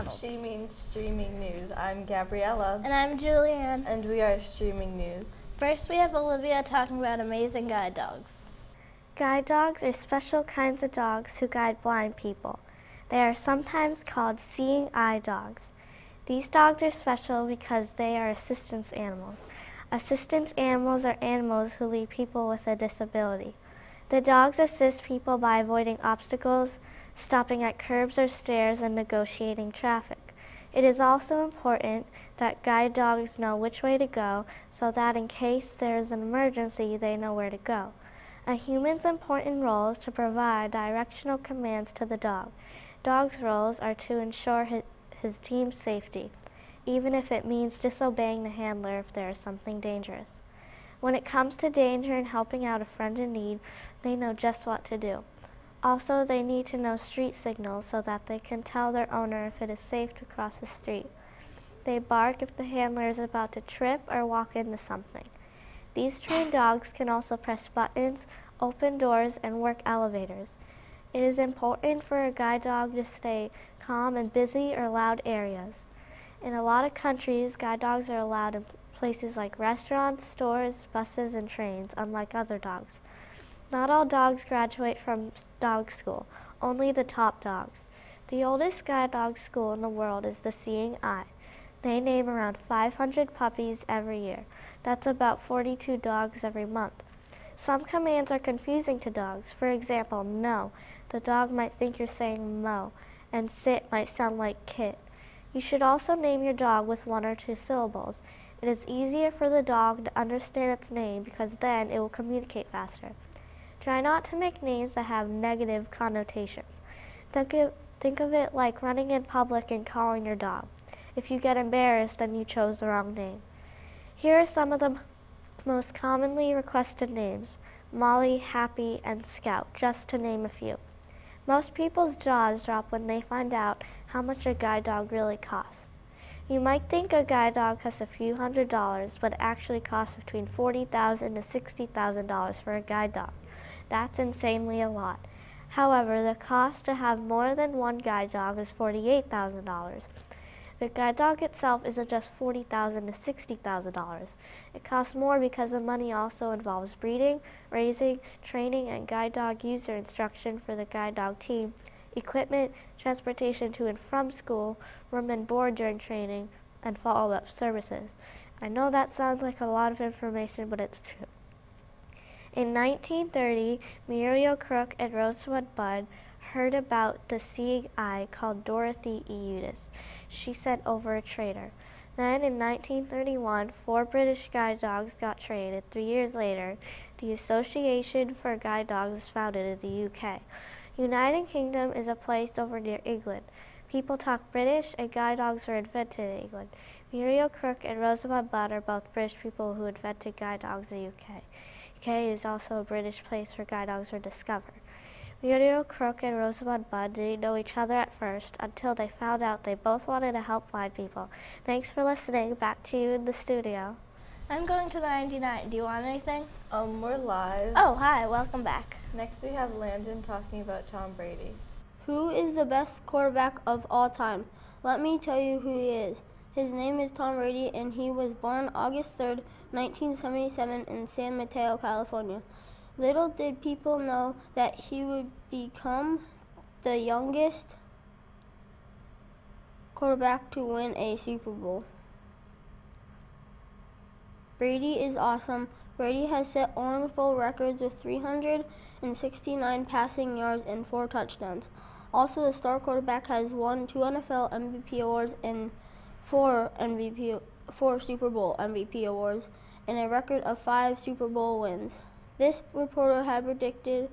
McDonald's. She means streaming news. I'm Gabriella. And I'm Julianne. And we are streaming news. First, we have Olivia talking about amazing guide dogs. Guide dogs are special kinds of dogs who guide blind people. They are sometimes called seeing eye dogs. These dogs are special because they are assistance animals. Assistance animals are animals who lead people with a disability. The dogs assist people by avoiding obstacles, stopping at curbs or stairs, and negotiating traffic. It is also important that guide dogs know which way to go so that in case there is an emergency, they know where to go. A human's important role is to provide directional commands to the dog. Dog's roles are to ensure his team's safety, even if it means disobeying the handler if there is something dangerous. When it comes to danger and helping out a friend in need, they know just what to do. Also, they need to know street signals so that they can tell their owner if it is safe to cross the street. They bark if the handler is about to trip or walk into something. These trained dogs can also press buttons, open doors, and work elevators. It is important for a guide dog to stay calm in busy or loud areas. In a lot of countries, guide dogs are allowed in places like restaurants, stores, buses, and trains, unlike other dogs. Not all dogs graduate from dog school, only the top dogs. The oldest guide dog school in the world is the Seeing Eye. They name around 500 puppies every year. That's about 42 dogs every month. Some commands are confusing to dogs. For example, no. The dog might think you're saying mo, and sit might sound like kit. You should also name your dog with 1 or 2 syllables. It is easier for the dog to understand its name because then it will communicate faster. Try not to make names that have negative connotations. Think of it like running in public and calling your dog. If you get embarrassed, then you chose the wrong name. Here are some of the most commonly requested names: Molly, Happy, and Scout, just to name a few. Most people's jaws drop when they find out how much a guide dog really costs. You might think a guide dog costs a few $100s, but it actually costs between $40,000 to $60,000 for a guide dog. That's insanely a lot. However, the cost to have more than one guide dog is $48,000. The guide dog itself isn't just $40,000 to $60,000. It costs more because the money also involves breeding, raising, training, and guide dog user instruction for the guide dog team, equipment, transportation to and from school, room and board during training, and follow-up services. I know that sounds like a lot of information, but it's true. In 1930, Muriel Crook and Rosebud Budd heard about the Seeing Eye called Dorothy E. Eudes. She sent over a trader. Then in 1931, 4 British guide dogs got trained, and 3 years later, the Association for Guide Dogs was founded in the UK. United Kingdom is a place over near England. People talk British, and guide dogs were invented in England. Muriel Crook and Rosebud Budd are both British people who invented guide dogs in the UK. UK is also a British place where guide dogs were discovered. Muriel Crook and Rosebud Budd didn't know each other at first until they found out they both wanted to help blind people. Thanks for listening. Back to you in the studio. I'm going to the 99. Do you want anything? We're live. Oh, hi. Welcome back. Next we have Landon talking about Tom Brady. Who is the best quarterback of all time? Let me tell you who he is. His name is Tom Brady, and he was born August 3rd, 1977 in San Mateo, California. Little did people know that he would become the youngest quarterback to win a Super Bowl. Brady is awesome. Brady has set Orange Bowl records with 369 passing yards and 4 touchdowns. Also, the star quarterback has won 2 NFL MVP awards and 4 Super Bowl MVP awards, and a record of 5 Super Bowl wins. This reporter had predicted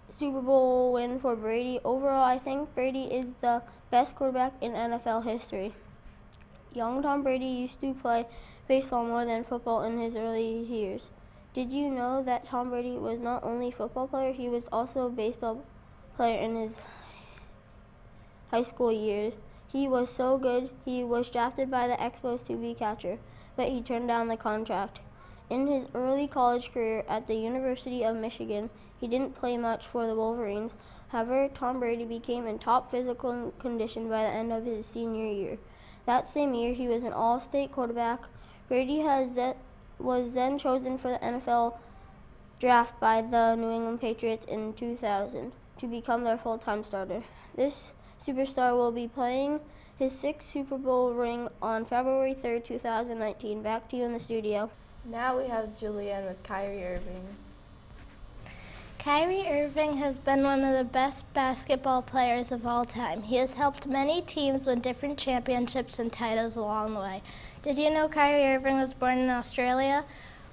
Super Bowl win for Brady. Overall, I think Brady is the best quarterback in NFL history. Young Tom Brady used to play baseball more than football in his early years. Did you know that Tom Brady was not only a football player, he was also a baseball player in his high school years? He was so good, he was drafted by the Expos to be catcher, but he turned down the contract. In his early college career at the University of Michigan, He didn't play much for the Wolverines. However, Tom Brady became in top physical condition by the end of his senior year. That same year, he was an All-State quarterback. Brady was then chosen for the NFL draft by the New England Patriots in 2000 to become their full-time starter. This superstar will be playing his 6th Super Bowl ring on February 3rd, 2019. Back to you in the studio. Now we have Julianne with Kyrie Irving. Kyrie Irving has been one of the best basketball players of all time. He has helped many teams win different championships and titles along the way. Did you know Kyrie Irving was born in Australia?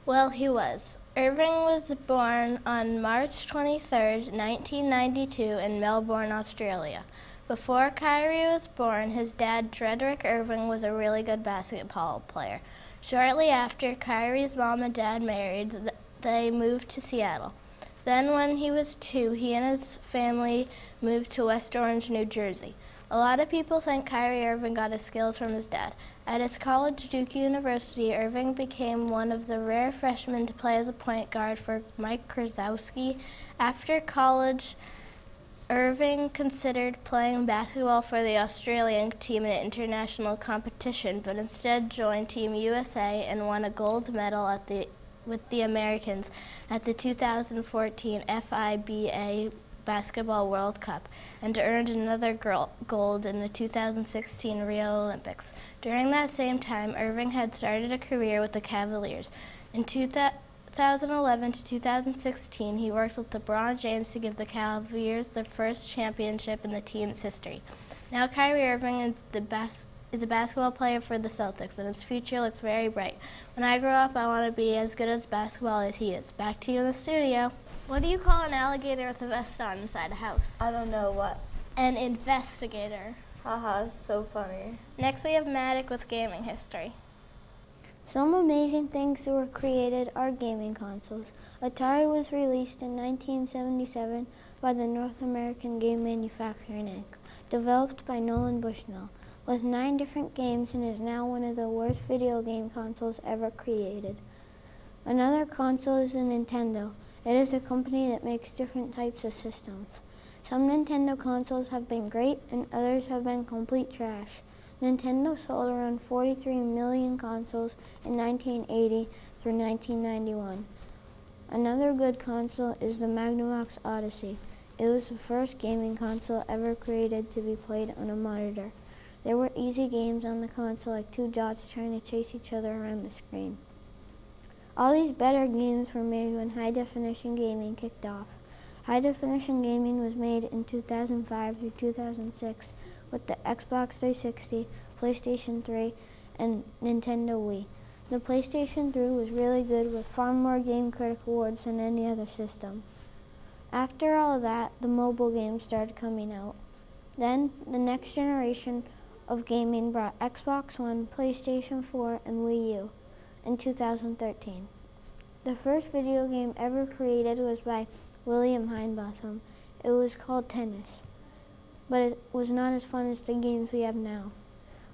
Well, he was. Irving was born on March 23, 1992 in Melbourne, Australia. Before Kyrie was born, his dad, Drederick Irving, was a really good basketball player. Shortly after Kyrie's mom and dad married, they moved to Seattle. Then when he was 2, he and his family moved to West Orange, New Jersey. A lot of people think Kyrie Irving got his skills from his dad. At his college, Duke University, Irving became one of the rare freshmen to play as a point guard for Mike Krzyzewski. After college, Irving considered playing basketball for the Australian team in international competition, but instead joined Team USA and won a gold medal with the Americans at the 2014 FIBA Basketball World Cup, and earned another gold in the 2016 Rio Olympics. During that same time, Irving had started a career with the Cavaliers. In 2011 to 2016, he worked with LeBron James to give the Cavaliers their first championship in the team's history. Now Kyrie Irving is a basketball player for the Celtics, and his future looks very bright. When I grow up, I want to be as good at basketball as he is. Back to you in the studio. What do you call an alligator with a vest on inside a house? I don't know what. An investigator. Haha, so funny. Next we have Maddock with gaming history. Some amazing things that were created are gaming consoles. Atari was released in 1977 by the North American Game Manufacturing Inc., developed by Nolan Bushnell, with 9 different games, and is now one of the worst video game consoles ever created. Another console is the Nintendo. It is a company that makes different types of systems. Some Nintendo consoles have been great and others have been complete trash. Nintendo sold around 43 million consoles in 1980 through 1991. Another good console is the Magnavox Odyssey. It was the first gaming console ever created to be played on a monitor. There were easy games on the console like 2 dots trying to chase each other around the screen. All these better games were made when high-definition gaming kicked off. High-definition gaming was made in 2005 through 2006 with the Xbox 360, PlayStation 3, and Nintendo Wii. The PlayStation 3 was really good with far more Game Critic awards than any other system. After all that, the mobile games started coming out. Then, the next generation of gaming brought Xbox One, PlayStation 4, and Wii U in 2013. The first video game ever created was by William Hindbotham. It was called Tennis, but it was not as fun as the games we have now.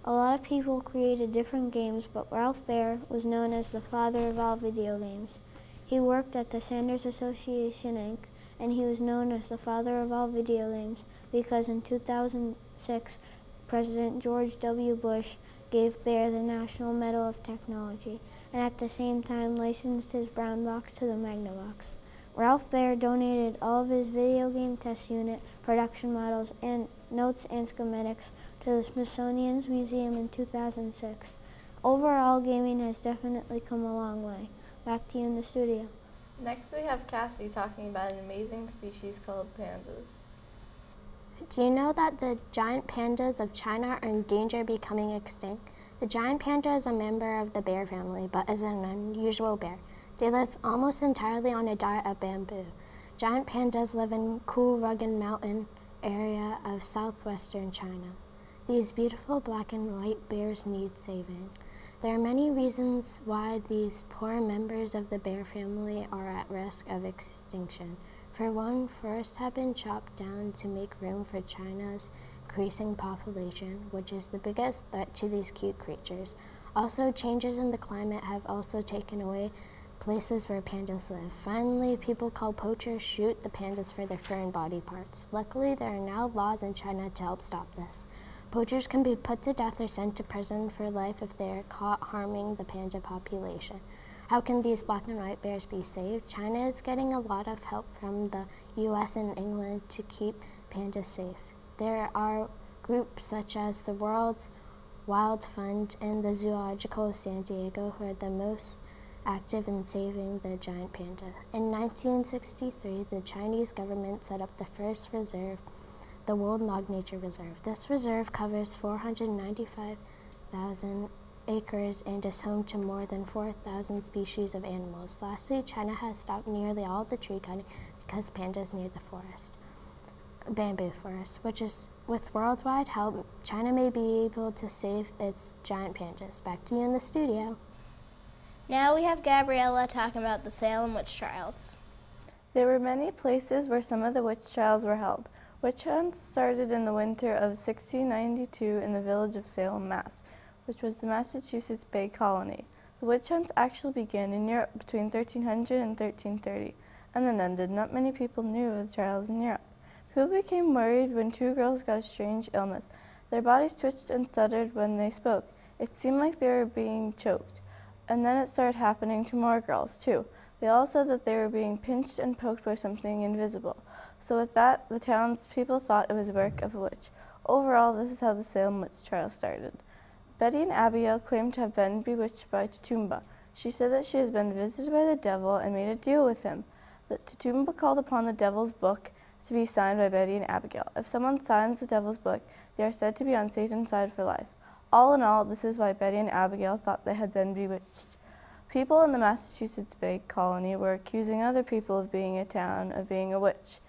A lot of people created different games, but Ralph Baer was known as the father of all video games. He worked at the Sanders Association Inc., and he was known as the father of all video games because in 2006, President George W. Bush gave Baer the National Medal of Technology, and at the same time licensed his brown box to the Magnavox. Ralph Baer donated all of his video game test unit, production models, and notes and schematics to the Smithsonian's Museum in 2006. Overall, gaming has definitely come a long way. Back to you in the studio. Next we have Cassie talking about an amazing species called pandas. Do you know that the giant pandas of China are in danger of becoming extinct? The giant panda is a member of the bear family, but is an unusual bear. They live almost entirely on a diet of bamboo. Giant pandas live in cool, rugged mountain area of southwestern China. These beautiful black and white bears need saving. There are many reasons why these poor members of the bear family are at risk of extinction. For one, forests have been chopped down to make room for China's increasing population, which is the biggest threat to these cute creatures. Also, changes in the climate have also taken away places where pandas live. Finally, people called poachers shoot the pandas for their fur and body parts. Luckily, there are now laws in China to help stop this. Poachers can be put to death or sent to prison for life if they are caught harming the panda population. How can these black and white bears be saved? China is getting a lot of help from the US and England to keep pandas safe. There are groups such as the World's Wild Fund and the Zoological of San Diego who are the most active in saving the giant panda. In 1963, the Chinese government set up the first reserve, the World Nog Nature Reserve. This reserve covers 495,000 acres and is home to more than 4,000 species of animals. Lastly, China has stopped nearly all the tree cutting because pandas need the forest. Bamboo forest, which is with worldwide help, China may be able to save its giant pandas. Back to you in the studio. Now we have Gabriella talking about the Salem witch trials. There were many places where some of the witch trials were held. Witch hunts started in the winter of 1692 in the village of Salem, Mass., which was the Massachusetts Bay Colony. The witch hunts actually began in Europe between 1300 and 1330, and then ended. Not many people knew of the trials in Europe. People became worried when two girls got a strange illness. Their bodies twitched and stuttered when they spoke. It seemed like they were being choked. And then it started happening to more girls, too. They all said that they were being pinched and poked by something invisible. So with that, the townspeople thought it was the work of a witch. Overall, this is how the Salem witch trial started. Betty and Abigail claimed to have been bewitched by Tatumba. She said that she has been visited by the devil and made a deal with him. That Tatumba called upon the devil's book to be signed by Betty and Abigail. If someone signs the devil's book, they are said to be on Satan's side for life. All in all, this is why Betty and Abigail thought they had been bewitched. People in the Massachusetts Bay Colony were accusing other people of being a witch.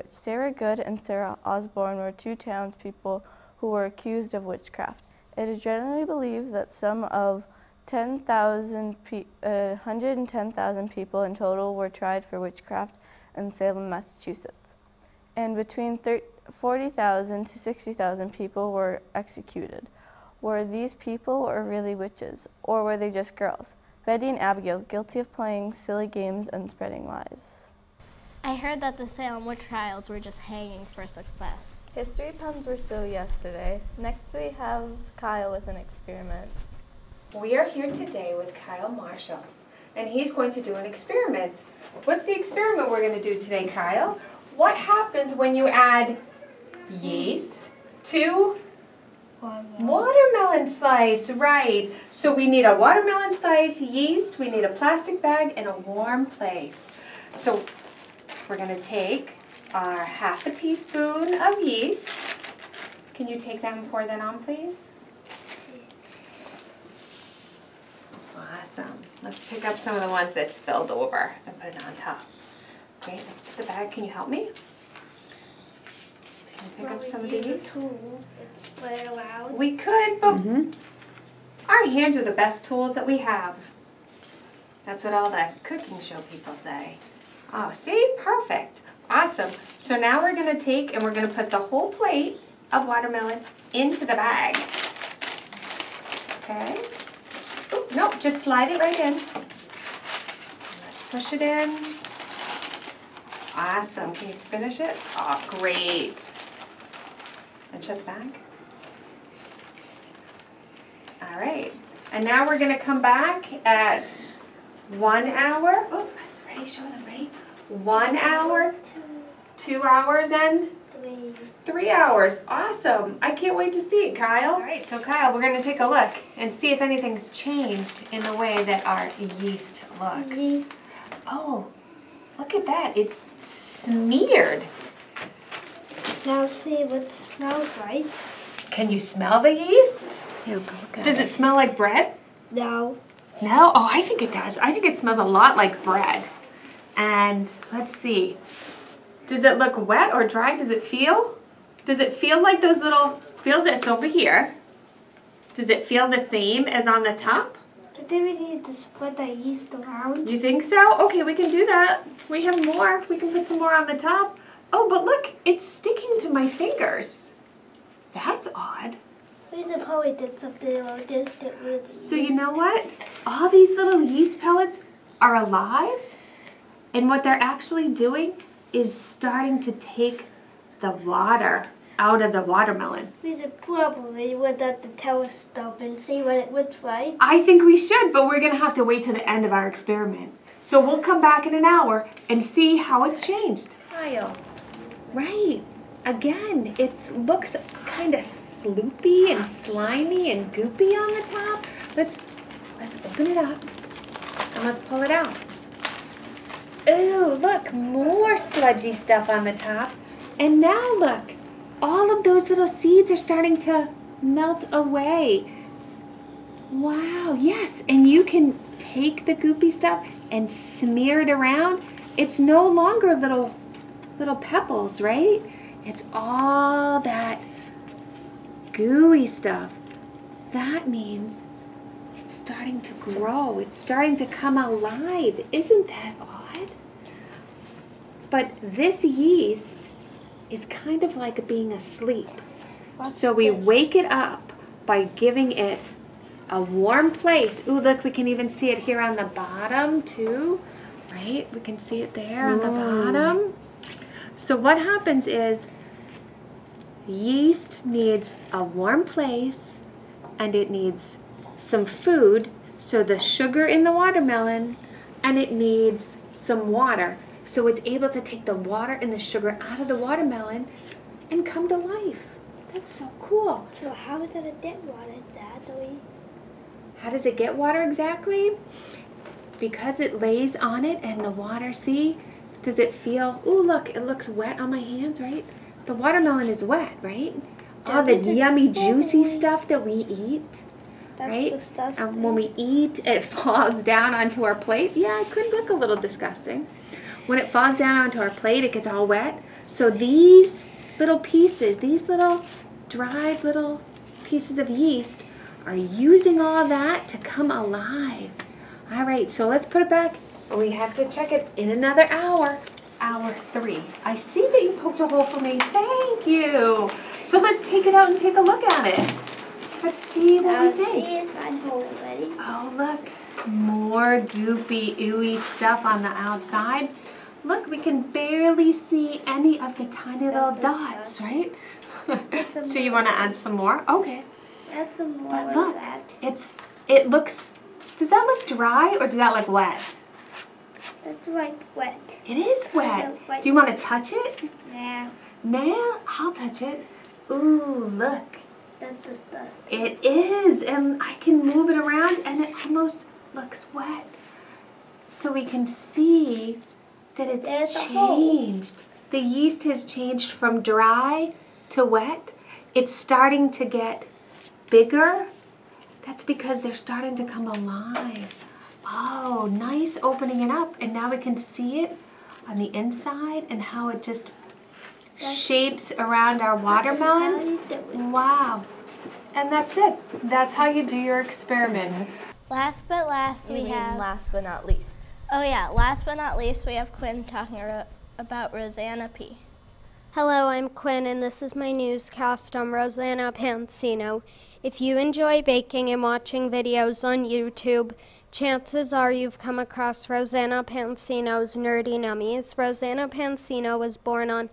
Sarah Good and Sarah Osborne were two townspeople who were accused of witchcraft. It is generally believed that some of 110,000 people in total were tried for witchcraft in Salem, Massachusetts, and between 40,000 to 60,000 people were executed. Were these people or really witches, or were they just girls? Betty and Abigail, guilty of playing silly games and spreading lies. I heard that the Salem witch trials were just hanging for success. History puns were so yesterday. Next we have Kyle with an experiment. We are here today with Kyle Marshall, and he's going to do an experiment. What's the experiment we're going to do today, Kyle? What happens when you add yeast to watermelon slice? Right. So we need a watermelon slice, yeast, we need a plastic bag, and a warm place. So we're going to take our half a teaspoon of yeast. Can you take that and pour that on, please? Awesome. Let's pick up some of the ones that spilled over and put it on top. Okay, let's put the bag. Can you help me? Can you pick up some of these? It's very loud. We could, but our hands are the best tools that we have. That's what all the cooking show people say. Oh, see? Perfect. Awesome. So now we're going to take and we're going to put the whole plate of watermelon into the bag. Okay. Oh, no, just slide it right in. Let's push it in. Awesome. Can you finish it? Oh, great. And shut the bag. All right. And now we're going to come back at 1 hour. Oh, that's ready. Show them. Ready? 1 hour, 2 hours, and 3 hours. Awesome. I can't wait to see it, Kyle. All right, so Kyle, we're going to take a look and see if anything's changed in the way that our yeast looks. Yeast. Oh, look at that. It's smeared. Now see if it smells right. Can you smell the yeast? Does it smell like bread? No. No? Oh, I think it does. I think it smells a lot like bread. And let's see. Does it look wet or dry? Does it feel? Does it feel like those little, feel this over here. Does it feel the same as on the top? I think we need to spread the yeast around. You think so? Okay, we can do that. We have more. We can put some more on the top. Oh, but look, it's sticking to my fingers. That's odd. We should probably did something about this. So you know what? All these little yeast pellets are alive, and what they're actually doing is starting to take the water out of the watermelon. We should probably without the telescope and see what it looks like. I think we should, but we're gonna have to wait till the end of our experiment. So we'll come back in an hour and see how it's changed. Kyle. Right. Again, it looks kind of sloopy and slimy and goopy on the top. Let's open it up and let's pull it out. Ooh, look, more sludgy stuff on the top. And now look, all of those little seeds are starting to melt away. Wow, yes, and you can take the goopy stuff and smear it around. It's no longer little pebbles, right? It's all that gooey stuff. That means it's starting to grow. It's starting to come alive. Isn't that odd? But this yeast is kind of like being asleep. So we wake it up by giving it a warm place. Ooh, look, we can even see it here on the bottom too, right? We can see it there on the bottom. So what happens is yeast needs a warm place and it needs some food, so the sugar in the watermelon, and it needs some water. So it's able to take the water and the sugar out of the watermelon and come to life. That's so cool. So how does it get water exactly? How does it get water exactly? Because it lays on it and the water, see? Does it feel, ooh, look, it looks wet on my hands, right? The watermelon is wet, right? All the yummy, juicy stuff that we eat, right? Disgusting. And when we eat, it falls down onto our plate. Yeah, it could look a little disgusting. When it falls down onto our plate, it gets all wet. So these little pieces, these little dried little pieces of yeast are using all that to come alive. All right, so let's put it back. We have to check it in another hour. It's hour 3. I see that you poked a hole for me. Thank you. So let's take it out and take a look at it. Let's see what we think. Oh, look. More goopy, ooey stuff on the outside. Look, we can barely see any of the tiny little dots, right? So you want to add some more? Okay. Add some more. But look, it looks, does that look dry or does that look wet? That's like wet. It is wet. Do you want to touch it? Nah. Nah, I'll touch it. Ooh, look. That's disgusting. It is, and I can move it around and it almost looks wet. So we can see that it's changed. The yeast has changed from dry to wet. It's starting to get bigger. That's because they're starting to come alive. Oh, nice opening it up. And now we can see it on the inside and how it just shapes around our watermelon. Wow. And that's it. That's how you do your experiment. Last but last, we have... last but not least. Oh yeah, last but not least, we have Quinn talking about Rosanna P. Hello, I'm Quinn, and this is my newscast on Rosanna Pansino. If you enjoy baking and watching videos on YouTube, chances are you've come across Rosanna Pansino's Nerdy Nummies. Rosanna Pansino was born on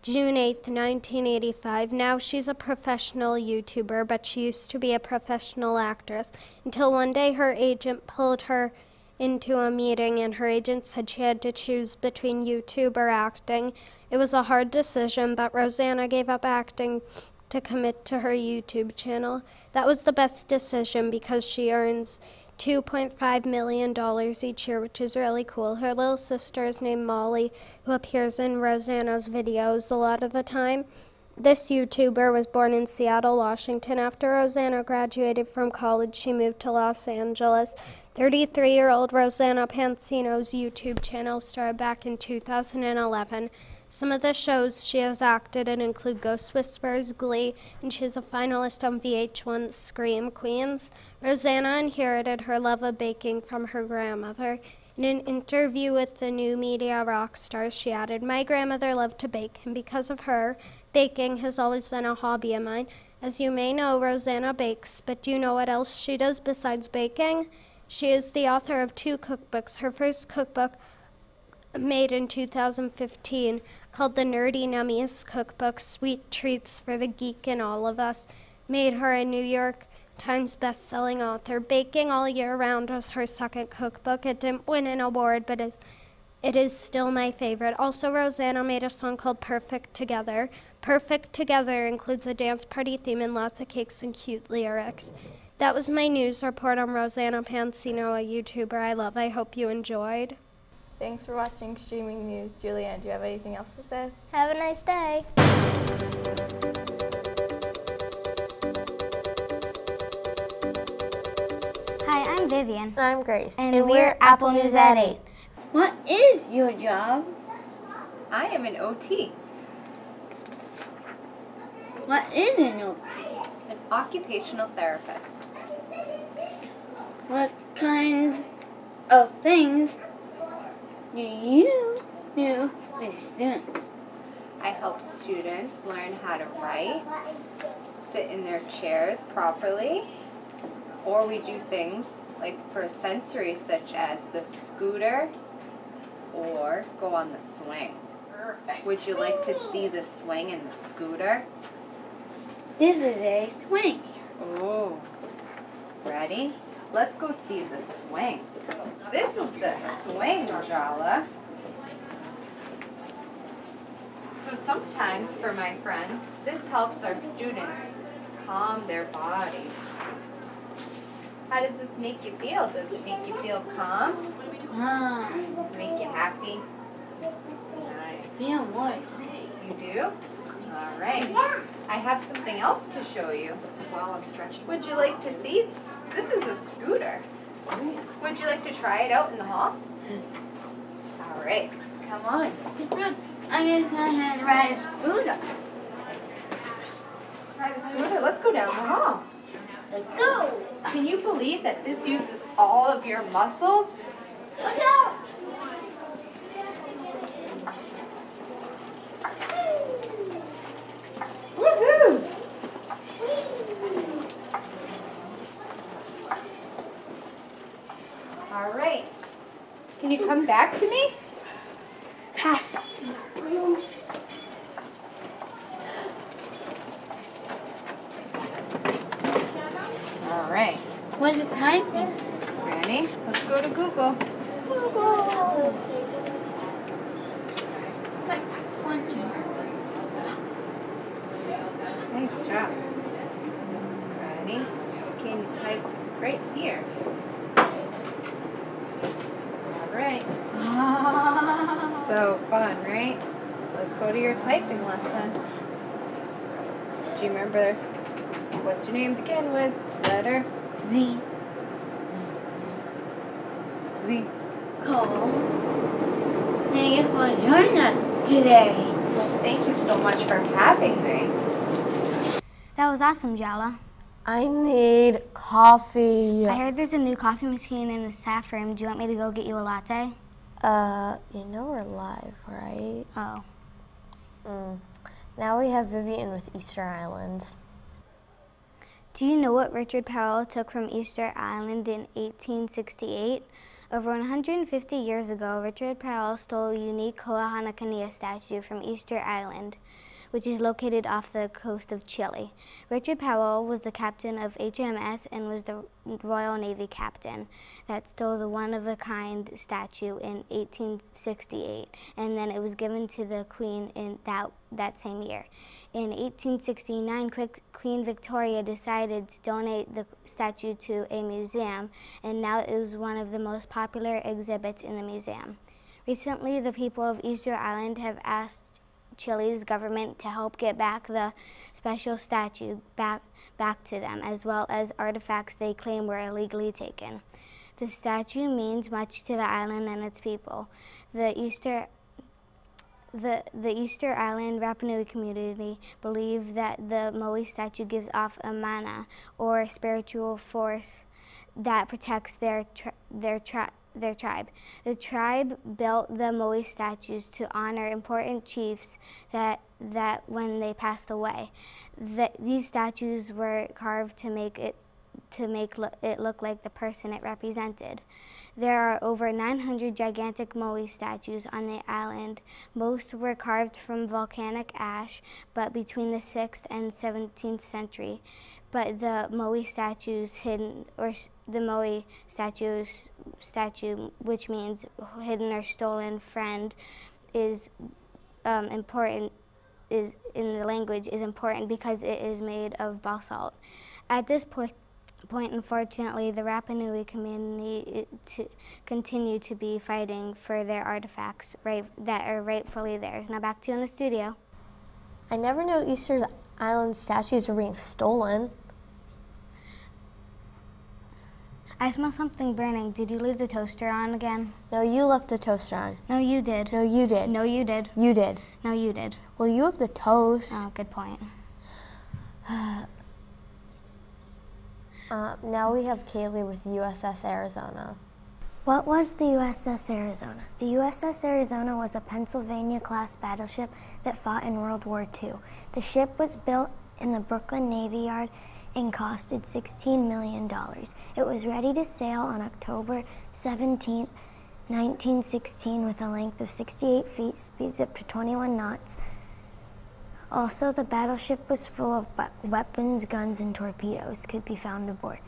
June 8th, 1985. Now she's a professional YouTuber, but she used to be a professional actress until one day her agent pulled her into a meeting and her agent said she had to choose between YouTube or acting. It was a hard decision, but Rosanna gave up acting to commit to her YouTube channel. That was the best decision because she earns $2.5 million each year, which is really cool. Her little sister is named Molly, who appears in Rosanna's videos a lot of the time. This YouTuber was born in Seattle, Washington. After Rosanna graduated from college, she moved to Los Angeles. 33-year-old Rosanna Pansino's YouTube channel started back in 2011. Some of the shows she has acted in include Ghost Whisperers, Glee, and she is a finalist on VH1's Scream Queens. Rosanna inherited her love of baking from her grandmother. In an interview with the New Media Rockstars, she added, "My grandmother loved to bake, and because of her, baking has always been a hobby of mine. As you may know, Rosanna bakes, but do you know what else she does besides baking? She is the author of 2 cookbooks. Her first cookbook, made in 2015, called the Nerdy Nummies Cookbook, Sweet Treats for the Geek in All of Us, made her a New York Times best-selling author. Baking All Year Round was her second cookbook. It didn't win an award, but it is still my favorite. Also, Rosanna made a song called Perfect Together. Perfect Together includes a dance party theme and lots of cakes and cute lyrics. That was my news report on Rosanna Pansino, a YouTuber I love. I hope you enjoyed. Thanks for watching Streaming News. Julianne, do you have anything else to say? Have a nice day. Hi, I'm Vivian. I'm Grace. And we're Apple News at 8. What is your job? I am an OT, What is an OT? an occupational therapist. What kinds of things do you do with students? I help students learn how to write, sit in their chairs properly, or we do things like for sensory such as the scooter or go on the swing. Would you like to see the swing and the scooter? This is a swing. Oh, ready? Let's go see the swing. This is the swing, Jala. So sometimes for my friends, this helps our students calm their bodies. How does this make you feel? Does it make you feel calm? Make you happy? Nice. Feel what? You do? All right. I have something else to show you. While I'm stretching. Would you like to see? This is a scooter. Would you like to try it out in the hall? All right. Come on. I guess I had to ride a scooter. Try the scooter. Let's go down the hall. Let's go. Can you believe that this uses all of your muscles? Watch out. Woohoo! All right. Can you come back to me? Pass. All right. What's the time? Ready? Let's go to Google. Google. One, two. Nice job. Ready? Can you type right here? All right. So fun, right? Let's go to your typing lesson. Do you remember what's your name begin with? Letter Z. Z. Cole. Thank you for joining us today. Well, thank you so much for having me. That was awesome, Jala. I need coffee. I heard there's a new coffee machine in the staff room. Do you want me to go get you a latte? You know we're live, right? Oh. Now we have Vivian with Easter Island. Do you know what Richard Powell took from Easter Island in 1868? Over 150 years ago, Richard Powell stole a unique Koahanakania statue from Easter Island, which is located off the coast of Chile. Richard Powell was the captain of HMS and was the Royal Navy captain that stole the one-of-a-kind statue in 1868, and then it was given to the Queen in that same year. In 1869, Queen Victoria decided to donate the statue to a museum, and now it is one of the most popular exhibits in the museum. Recently, the people of Easter Island have asked Chile's government to help get back the special statue back to them, as well as artifacts they claim were illegally taken. The statue means much to the island and its people. The Easter Island Rapa Nui community believe that the Moai statue gives off a mana, or spiritual force, that protects their their tribe. The tribe built the Moai statues to honor important chiefs that when they passed away. These statues were carved to make it look like the person it represented. There are over 900 gigantic Moai statues on the island. Most were carved from volcanic ash, but between the 6th and 17th century. But the Moai statues hidden, or the Moai statue, which means hidden or stolen friend, is important. Is in the language is important because it is made of basalt. At this point, unfortunately, the Rapa Nui community continue to be fighting for their artifacts that are rightfully theirs. Now back to you in the studio. I never knew Easter Island statues were being stolen. I smell something burning. Did you leave the toaster on again? No, you left the toaster on. No, you did. No, you did. No, you did. You did. No, you did. Well, you have the toast. Oh, good point. Now we have Kaylee with USS Arizona. What was the USS Arizona? The USS Arizona was a Pennsylvania-class battleship that fought in World War II. The ship was built in the Brooklyn Navy Yard and costed $16 million. It was ready to sail on October 17, 1916 with a length of 68 feet, speeds up to 21 knots. Also, the battleship was full of weapons, guns, and torpedoes could be found aboard.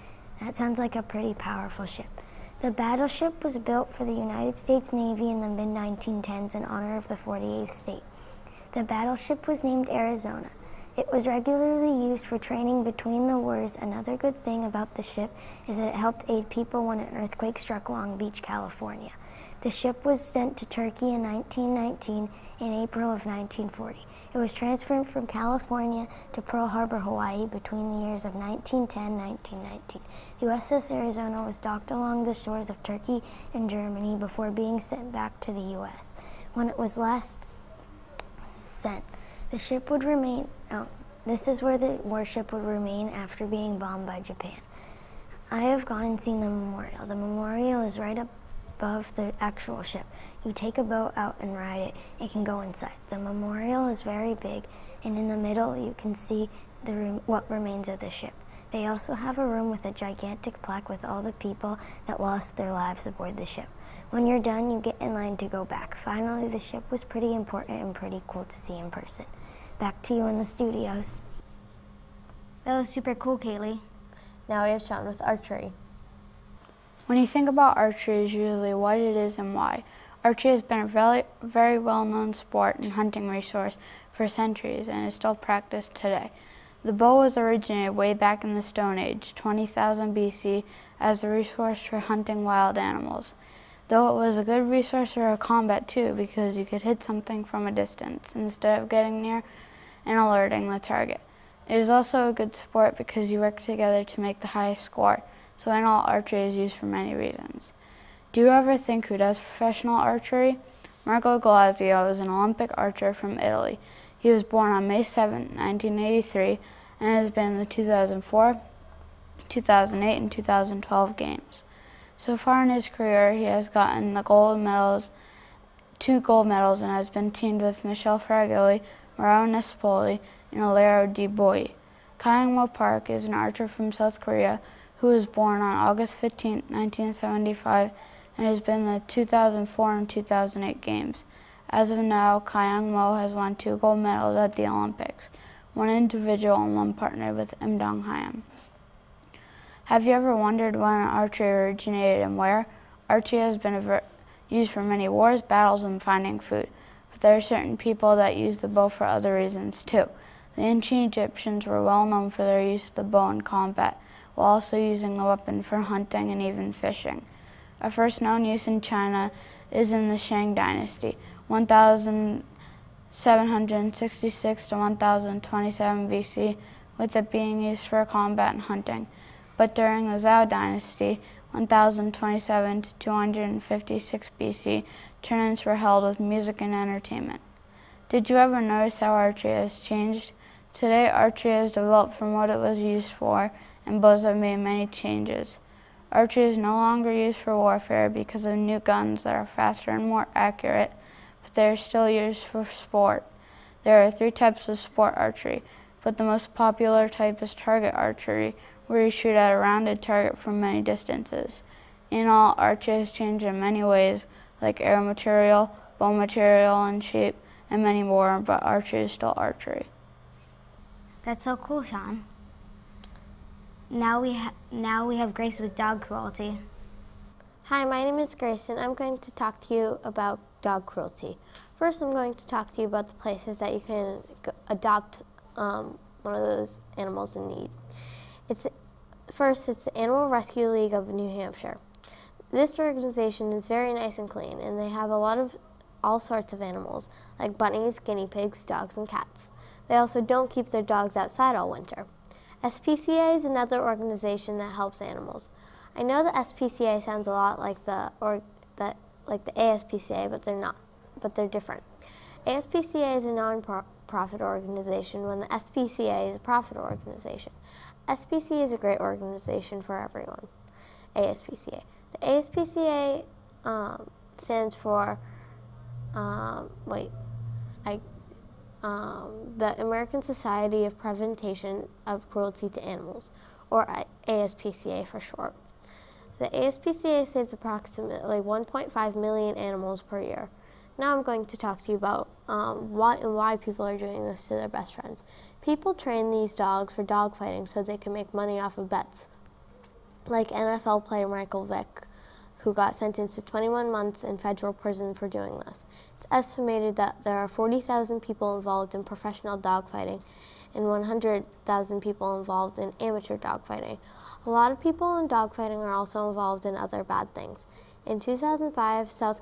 That sounds like a pretty powerful ship. The battleship was built for the United States Navy in the mid-1910s in honor of the 48th state. The battleship was named Arizona. It was regularly used for training between the wars. Another good thing about the ship is that it helped aid people when an earthquake struck Long Beach, California. The ship was sent to Turkey in 1919 in April of 1940. It was transferred from California to Pearl Harbor, Hawaii between the years of 1910 and 1919. The USS Arizona was docked along the shores of Turkey and Germany before being sent back to the U.S. When it was last sent, the ship would remain, this is where the warship would remain after being bombed by Japan. I have gone and seen the memorial. The memorial is right above the actual ship. You take a boat out and ride it. It can go inside. The memorial is very big, and in the middle you can see what remains of the ship. They also have a room with a gigantic plaque with all the people that lost their lives aboard the ship. When you're done, you get in line to go back. Finally, the ship was pretty important and pretty cool to see in person. Back to you in the studios. That was super cool, Kaylee. Now we have Sean with archery. When you think about archery, it's usually what it is and why. Archery has been a very well-known sport and hunting resource for centuries and is still practiced today. The bow was originated way back in the Stone Age, 20,000 BC, as a resource for hunting wild animals. Though it was a good resource for combat too, because you could hit something from a distance instead of getting near and alerting the target. It is also a good sport because you work together to make the highest score, so in all, archery is used for many reasons. Do you ever think who does professional archery? Marco Glasio is an Olympic archer from Italy. He was born on May 7, 1983, and has been in the 2004, 2008, and 2012 games. So far in his career, he has gotten the two gold medals, and has been teamed with Michel Fragili, Mauro Nespoli, and Alero Di Boi. Kyungmo Park is an archer from South Korea who was born on August 15, 1975, and has been in the 2004 and 2008 games. As of now, Kyungmo has won 2 gold medals at the Olympics, 1 individual and 1 partnered with Im Dong Hyam. Have you ever wondered when archery originated and where? Archery has been used for many wars, battles, and finding food, but there are certain people that use the bow for other reasons too. The ancient Egyptians were well known for their use of the bow in combat, while also using the weapon for hunting and even fishing. A first known use in China is in the Shang Dynasty, 1766 to 1027 BC, with it being used for combat and hunting. But during the Zhou Dynasty, 1027 to 256 BC, tournaments were held with music and entertainment. Did you ever notice how archery has changed? Today, archery has developed from what it was used for, and bows have made many changes. Archery is no longer used for warfare because of new guns that are faster and more accurate, but they are still used for sport. There are 3 types of sport archery, but the most popular type is target archery, where you shoot at a rounded target from many distances. In all, archery has changed in many ways, like arrow material, bow material and shape, and many more, but archery is still archery. That's so cool, Sean. Now we have Grace with dog cruelty. Hi, my name is Grace, and I'm going to talk to you about dog cruelty. First, I'm going to talk to you about the places that you can adopt one of those animals in need. First, it's the Animal Rescue League of New Hampshire. This organization is very nice and clean, and they have all sorts of animals, like bunnies, guinea pigs, dogs, and cats. They also don't keep their dogs outside all winter. SPCA is another organization that helps animals. I know the SPCA sounds a lot like the ASPCA, but they're not. But they're different. ASPCA is a non-profit organization, when the SPCA is a profit organization. SPCA is a great organization for everyone. ASPCA. The ASPCA stands for the American Society of Prevention of Cruelty to Animals, or ASPCA for short. The ASPCA saves approximately 1.5 million animals per year. Now I'm going to talk to you about why people are doing this to their best friends. People train these dogs for dog fighting so they can make money off of bets. Like NFL player Michael Vick, who got sentenced to 21 months in federal prison for doing this. It's estimated that there are 40,000 people involved in professional dogfighting and 100,000 people involved in amateur dogfighting. A lot of people in dogfighting are also involved in other bad things. In 2005, South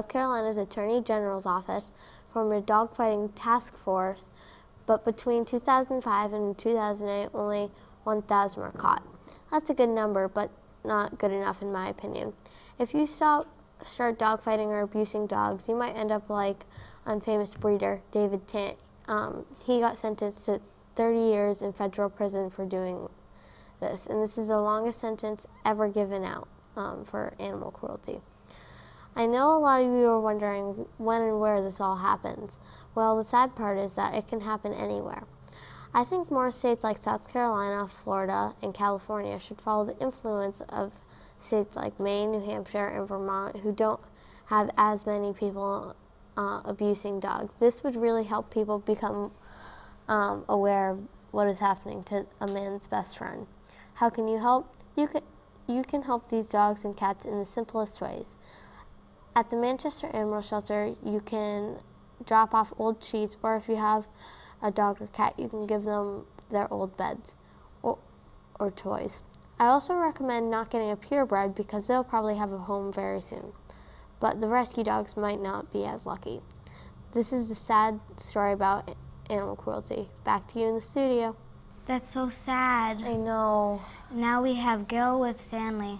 Carolina's Attorney General's office formed a dogfighting task force, but between 2005 and 2008, only 1,000 were caught. That's a good number, but not good enough in my opinion. If you start dogfighting or abusing dogs, you might end up like unfamous breeder David Tant. He got sentenced to 30 years in federal prison for doing this, and this is the longest sentence ever given out for animal cruelty. I know a lot of you are wondering when and where this all happens. Well, the sad part is that it can happen anywhere. I think more states like South Carolina, Florida, and California should follow the influence of states like Maine, New Hampshire, and Vermont, who don't have as many people abusing dogs. This would really help people become aware of what is happening to a man's best friend. How can you help? You can help these dogs and cats in the simplest ways. At the Manchester Animal Shelter, you can drop off old sheets, or if you have a dog or cat, you can give them their old beds or toys. I also recommend not getting a purebred because they'll probably have a home very soon, but the rescue dogs might not be as lucky. This is the sad story about animal cruelty. Back to you in the studio. That's so sad. I know. Now we have Gil with Stanley.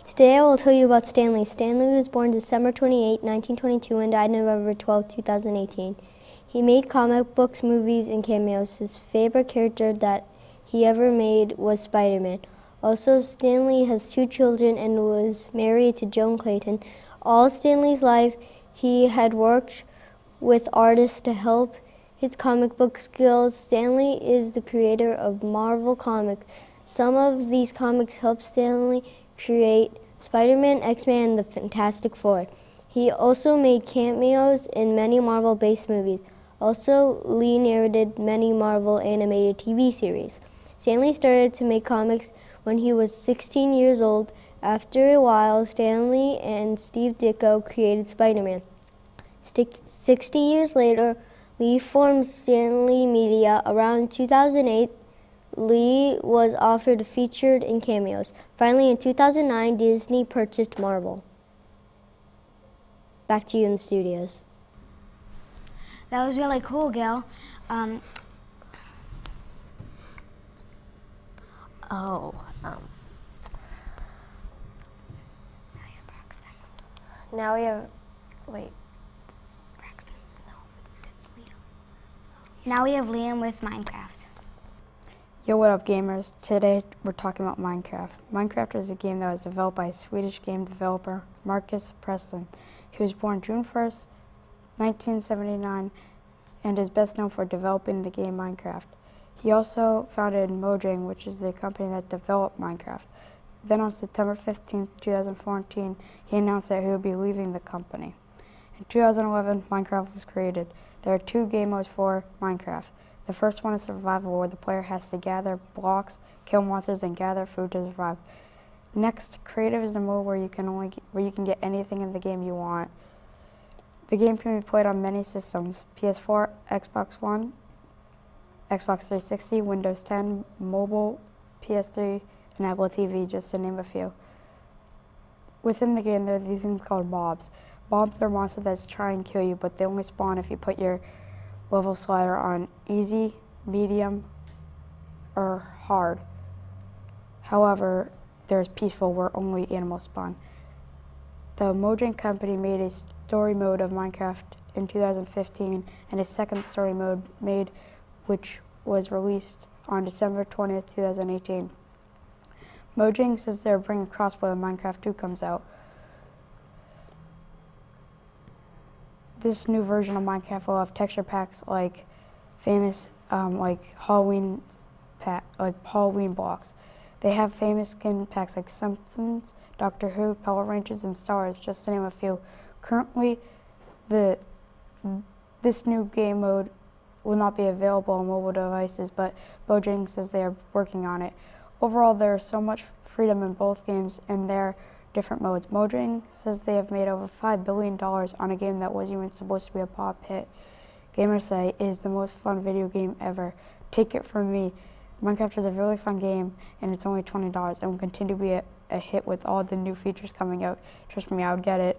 Today I will tell you about Stanley. Stanley was born December 28, 1922 and died November 12, 2018. He made comic books, movies, and cameos. His favorite character that he ever made was Spider-Man. Also, Stanley has 2 children and was married to Joan Clayton. All Stanley's life, he had worked with artists to help his comic book skills. Stanley is the creator of Marvel Comics. Some of these comics helped Stanley create Spider-Man, X-Men, and the Fantastic Four. He also made cameos in many Marvel-based movies. Also, Lee narrated many Marvel animated TV series. Stanley started to make comics when he was 16 years old. After a while, Stanley and Steve Ditko created Spider-Man. 60 years later, Lee formed Stanley Media. Around 2008, Lee was offered featured in cameos. Finally, in 2009, Disney purchased Marvel. Back to you in the studios. That was really cool, Gil. Now we have, wait. Now we have Liam with Minecraft. Yo, what up gamers? Today we're talking about Minecraft. Minecraft is a game that was developed by Swedish game developer Marcus Preston. He was born June 1st, 1979 and is best known for developing the game Minecraft. He also founded Mojang, which is the company that developed Minecraft. Then on September 15th, 2014, he announced that he would be leaving the company. In 2011, Minecraft was created. There are 2 game modes for Minecraft. The first one is survival, where the player has to gather blocks, kill monsters, and gather food to survive. Next, creative is the mode where you can get anything in the game you want. The game can be played on many systems: PS4, Xbox One, Xbox 360, Windows 10, mobile, PS3, and Apple TV, just to name a few. Within the game, there are these things called mobs. Mobs are monsters that try and kill you, but they only spawn if you put your level slider on easy, medium, or hard. However, there's peaceful, where only animals spawn. The Mojang company made a story mode of Minecraft in 2015 and a second story mode made, which was released on December 20th, 2018. Mojang says they're bringing crossplay when Minecraft 2 comes out. This new version of Minecraft will have texture packs like famous Halloween blocks. They have famous skin packs like Simpsons, Doctor Who, Power Rangers, and Star Wars, just to name a few. Currently, this new game mode will not be available on mobile devices, but Mojang says they are working on it. Overall, there is so much freedom in both games and their different modes. Mojang says they have made over $5 billion on a game that wasn't even supposed to be a pop hit. Gamers say it is the most fun video game ever. Take it from me. Minecraft is a really fun game, and it's only $20 and will continue to be a hit with all the new features coming out. Trust me, I would get it.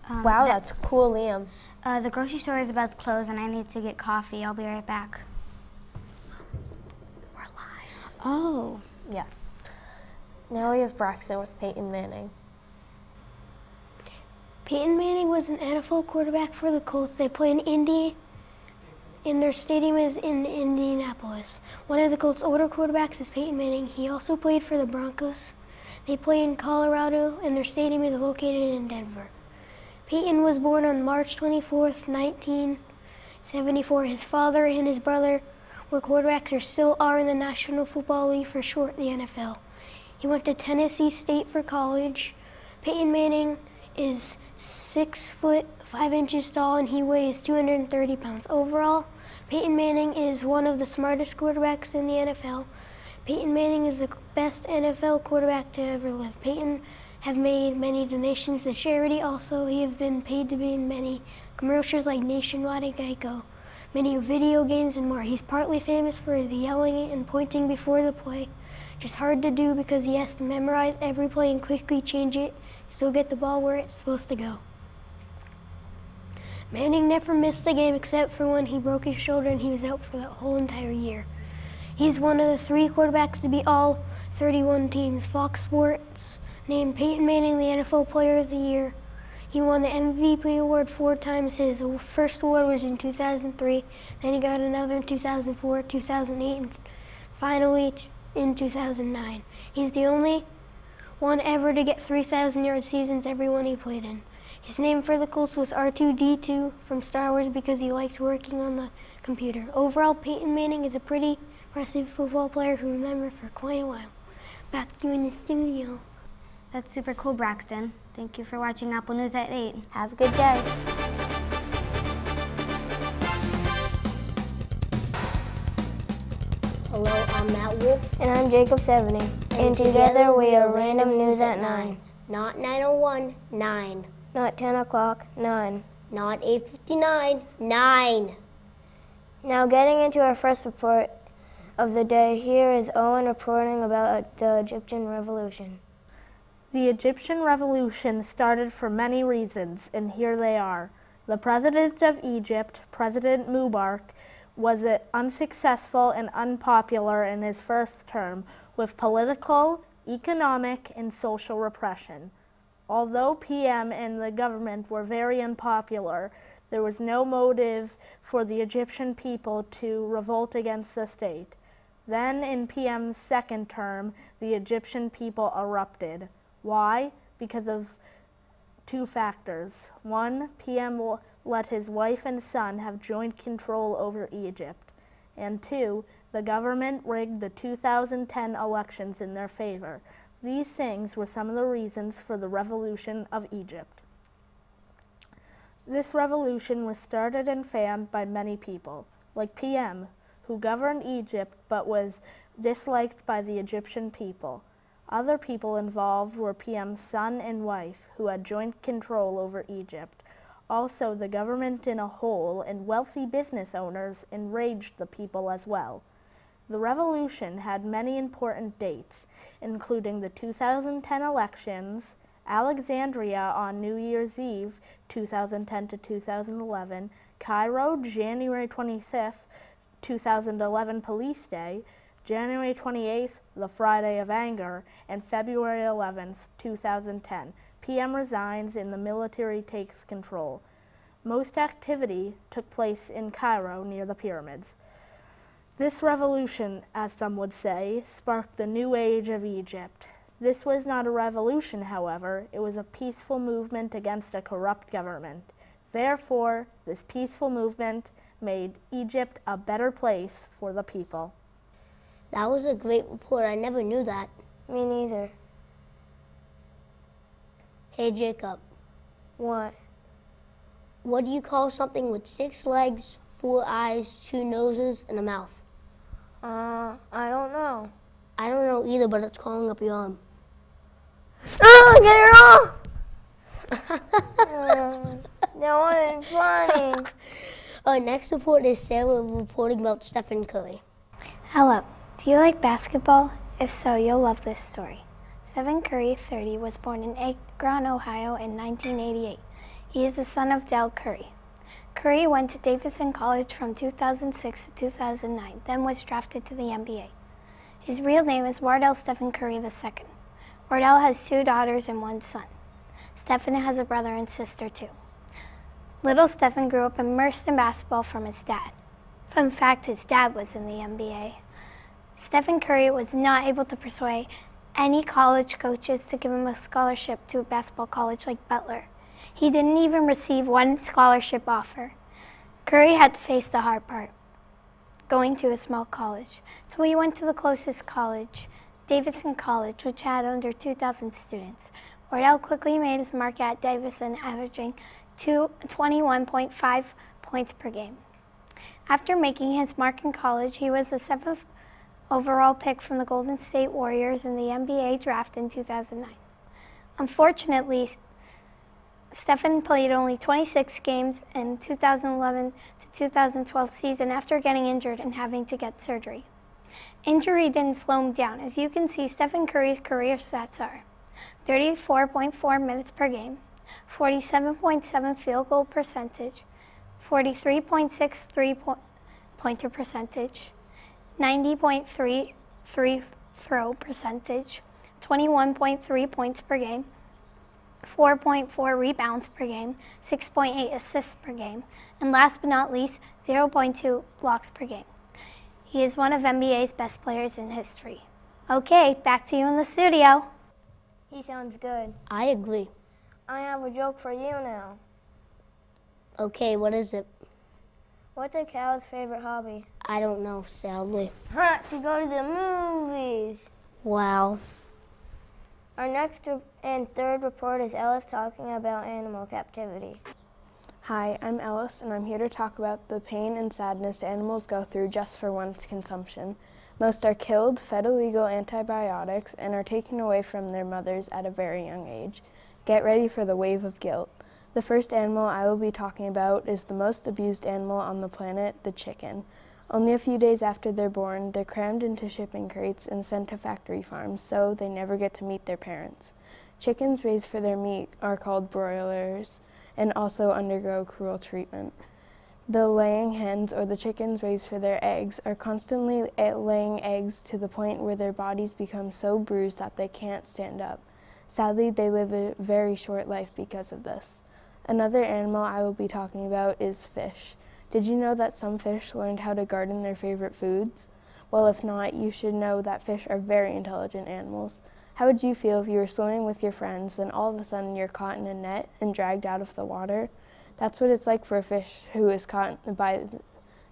Wow, that's cool, Liam. The grocery store is about to close and I need to get coffee. I'll be right back. We're live. Oh. Yeah. Now we have Braxton with Peyton Manning. Peyton Manning was an NFL quarterback for the Colts. They play in Indy, and their stadium is in Indianapolis. One of the Colts' older quarterbacks is Peyton Manning. He also played for the Broncos. They play in Colorado, and their stadium is located in Denver. Peyton was born on March 24th, 1974. His father and his brother were quarterbacks, or still are, in the National Football League, for short, the NFL. He went to Tennessee State for college. Peyton Manning is 6 foot 5 inches tall and he weighs 230 pounds. Overall, Peyton Manning is one of the smartest quarterbacks in the NFL. Peyton Manning is the best NFL quarterback to ever live. Peyton have made many donations to charity. Also, he have been paid to be in many commercials like Nationwide and Geico, many video games and more. He's partly famous for the yelling and pointing before the play. Just hard to do because he has to memorize every play and quickly change it, still get the ball where it's supposed to go. Manning never missed a game except for when he broke his shoulder and he was out for that whole entire year. He's one of the 3 quarterbacks to beat all 31 teams. Fox Sports named Peyton Manning the NFL Player of the Year. He won the MVP award 4 times. His first award was in 2003, then he got another in 2004, 2008, and finally in 2009. He's the only one ever to get 3,000-yard seasons every one he played in. His name for the Colts was R2-D2 from Star Wars because he liked working on the computer. Overall, Peyton Manning is a pretty impressive football player who remembered for quite a while. Back to you in the studio. That's super cool, Braxton. Thank you for watching Apple News at 8. Have a good day. Hello, I'm Matt Wolf. And I'm Jacob 70. And together we are Random News at 9. Not 9:01, 9. Not 10 o'clock, 9. Not 8:59, 9. Now getting into our first report of the day, here is Owen reporting about the Egyptian Revolution. The Egyptian Revolution started for many reasons, and here they are. The president of Egypt, President Mubarak, was unsuccessful and unpopular in his first term, with political, economic, and social repression. Although PM and the government were very unpopular, there was no motive for the Egyptian people to revolt against the state. Then, in PM's second term, the Egyptian people erupted. Why? Because of two factors. One, PM let his wife and son have joint control over Egypt. And two, the government rigged the 2010 elections in their favor. These things were some of the reasons for the revolution of Egypt. This revolution was started and fanned by many people, like PM, who governed Egypt but was disliked by the Egyptian people. Other people involved were PM's son and wife, who had joint control over Egypt. Also, the government in a whole and wealthy business owners enraged the people as well. The revolution had many important dates, including the 2010 elections, Alexandria on New Year's Eve, 2010 to 2011, Cairo, January 25th, 2011 Police Day, January 28th, the Friday of Anger, and February 11th, 2010. PM resigns and the military takes control. Most activity took place in Cairo near the pyramids. This revolution, as some would say, sparked the new age of Egypt. This was not a revolution, however. It was a peaceful movement against a corrupt government. Therefore, this peaceful movement made Egypt a better place for the people. That was a great report. I never knew that. Me neither. Hey, Jacob. What? What do you call something with 6 legs, 4 eyes, 2 noses, and a mouth? I don't know. I don't know either, but it's crawling up your arm. Oh, get it off! That wasn't funny. Our next report is Sarah reporting about Stephen Curry. Hello. Do you like basketball? If so, you'll love this story. Stephen Curry, 30, was born in Akron, Ohio in 1988. He is the son of Del Curry. Curry went to Davidson College from 2006 to 2009, then was drafted to the NBA. His real name is Wardell Stephen Curry II. Wardell has 2 daughters and 1 son. Stephen has a brother and sister too. Little Stephen grew up immersed in basketball from his dad. Fun fact, his dad was in the NBA. Stephen Curry was not able to persuade any college coaches to give him a scholarship to a basketball college like Butler. He didn't even receive 1 scholarship offer. Curry had to face the hard part, going to a small college. So he went to the closest college, Davidson College, which had under 2,000 students. Wardell quickly made his mark at Davidson, averaging 21.5 points per game. After making his mark in college, he was the 7th overall pick from the Golden State Warriors in the NBA draft in 2009. Unfortunately, Stephen played only 26 games in 2011 to 2012 season after getting injured and having to get surgery. Injury didn't slow him down. As you can see, Stephen Curry's career stats are 34.4 minutes per game, 47.7 field goal percentage, 43.6 three-pointer percentage, 90.3 free-throw percentage, 21.3 points per game, 4.4 rebounds per game, 6.8 assists per game, and last but not least, 0.2 blocks per game. He is one of NBA's best players in history. Okay, back to you in the studio. He sounds good. I agree. I have a joke for you now. Okay, what is it? What's a cow's favorite hobby? I don't know, sadly. To go to the movies. Wow. Our next and third report is Ellis talking about animal captivity. Hi, I'm Ellis, and I'm here to talk about the pain and sadness animals go through just for one's consumption. Most are killed, fed illegal antibiotics, and are taken away from their mothers at a very young age. Get ready for the wave of guilt. The first animal I will be talking about is the most abused animal on the planet, the chicken. Only a few days after they're born, they're crammed into shipping crates and sent to factory farms, so they never get to meet their parents. Chickens raised for their meat are called broilers and also undergo cruel treatment. The laying hens, or the chickens raised for their eggs, are constantly laying eggs to the point where their bodies become so bruised that they can't stand up. Sadly, they live a very short life because of this. Another animal I will be talking about is fish. Did you know that some fish learned how to garden their favorite foods? Well, if not, you should know that fish are very intelligent animals. How would you feel if you were swimming with your friends and all of a sudden you're caught in a net and dragged out of the water? That's what it's like for a fish who is caught by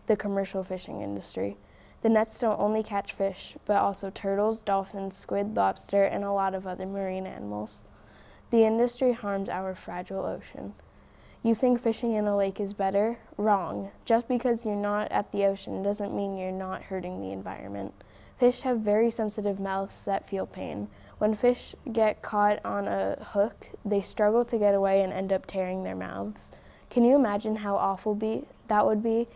the commercial fishing industry. The nets don't only catch fish, but also turtles, dolphins, squid, lobster, and a lot of other marine animals. The industry harms our fragile ocean. You think fishing in a lake is better? Wrong. Just because you're not at the ocean doesn't mean you're not hurting the environment. Fish have very sensitive mouths that feel pain. When fish get caught on a hook, they struggle to get away and end up tearing their mouths. Can you imagine how awful that would be?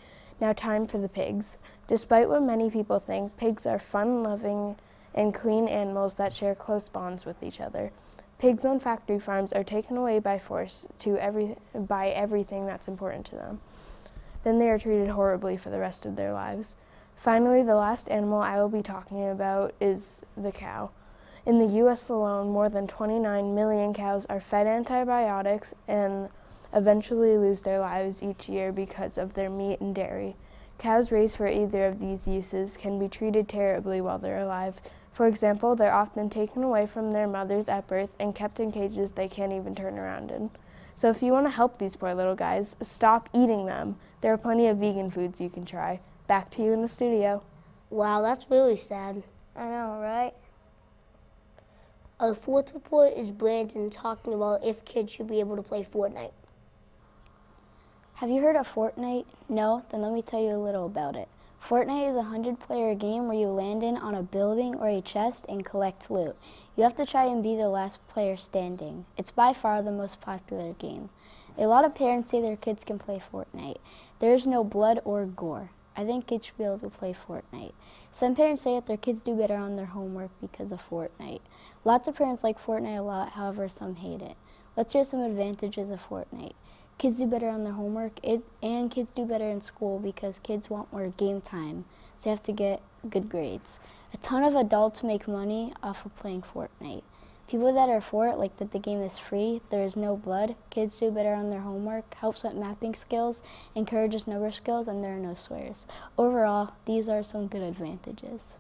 Now time for the pigs. Despite what many people think, pigs are fun-loving and clean animals that share close bonds with each other. Pigs on factory farms are taken away by force by everything that's important to them. Then they are treated horribly for the rest of their lives. Finally, the last animal I will be talking about is the cow. In the U.S. alone, more than 29 million cows are fed antibiotics and eventually lose their lives each year because of their meat and dairy. Cows raised for either of these uses can be treated terribly while they're alive. For example, they're often taken away from their mothers at birth and kept in cages they can't even turn around in. So if you want to help these poor little guys, stop eating them. There are plenty of vegan foods you can try. Back to you in the studio. Wow, that's really sad. I know, right? Our fourth report is Brandon talking about if kids should be able to play Fortnite. Have you heard of Fortnite? No? Then let me tell you a little about it. Fortnite is a 100-player game where you land on a building or a chest and collect loot. You have to try and be the last player standing. It's by far the most popular game. A lot of parents say their kids can play Fortnite. There is no blood or gore. I think kids should be able to play Fortnite. Some parents say that their kids do better on their homework because of Fortnite. Lots of parents like Fortnite a lot, however some hate it. Let's hear some advantages of Fortnite. Kids do better on their homework, and kids do better in school because kids want more game time, so they have to get good grades. A ton of adults make money off of playing Fortnite. People that are for it like that the game is free, there is no blood, kids do better on their homework, helps with mapping skills, encourages number skills, and there are no swears. Overall, these are some good advantages.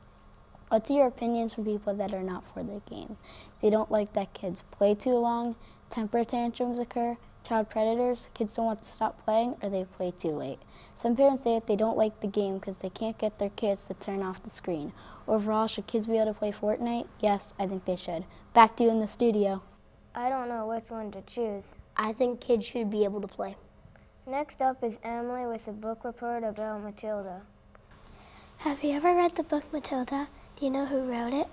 Let's hear opinions from people that are not for the game. They don't like that kids play too long, temper tantrums occur, child predators, kids don't want to stop playing, or they play too late. Some parents say that they don't like the game because they can't get their kids to turn off the screen. Overall, should kids be able to play Fortnite? Yes, I think they should. Back to you in the studio. I don't know which one to choose. I think kids should be able to play. Next up is Emily with a book report about Matilda. Have you ever read the book Matilda? Do you know who wrote it?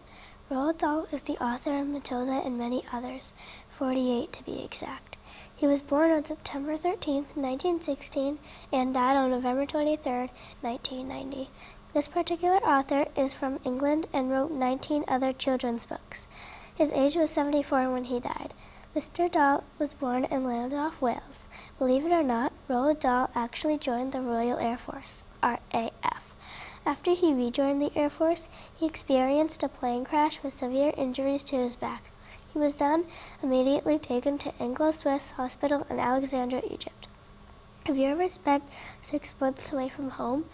Roald Dahl is the author of Matilda and many others, 48 to be exact. He was born on September 13, 1916, and died on November 23, 1990. This particular author is from England and wrote 19 other children's books. His age was 74 when he died. Mr. Dahl was born in Llandaff, Wales. Believe it or not, Roald Dahl actually joined the Royal Air Force, RAF. After he rejoined the Air Force, he experienced a plane crash with severe injuries to his back. He was then immediately taken to Anglo-Swiss Hospital in Alexandria, Egypt. Have you ever spent 6 months away from home?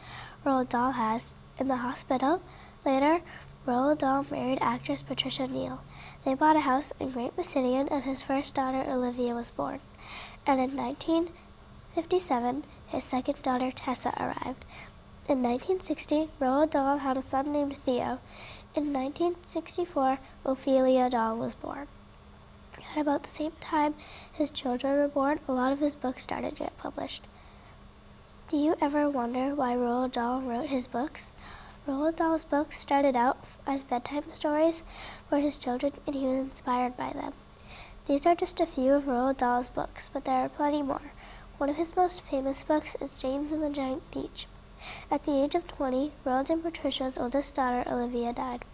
Roald Dahl has, in the hospital. Later, Roald Dahl married actress Patricia Neal. They bought a house in Great Meridian, and his first daughter, Olivia, was born. And in 1957, his second daughter, Tessa, arrived. In 1960, Roald Dahl had a son named Theo. In 1964, Ophelia Dahl was born. At about the same time his children were born, a lot of his books started to get published. Do you ever wonder why Roald Dahl wrote his books? Roald Dahl's books started out as bedtime stories for his children, and he was inspired by them. These are just a few of Roald Dahl's books, but there are plenty more. One of his most famous books is James and the Giant Peach. At the age of 20, Roald and Patricia's oldest daughter, Olivia, died.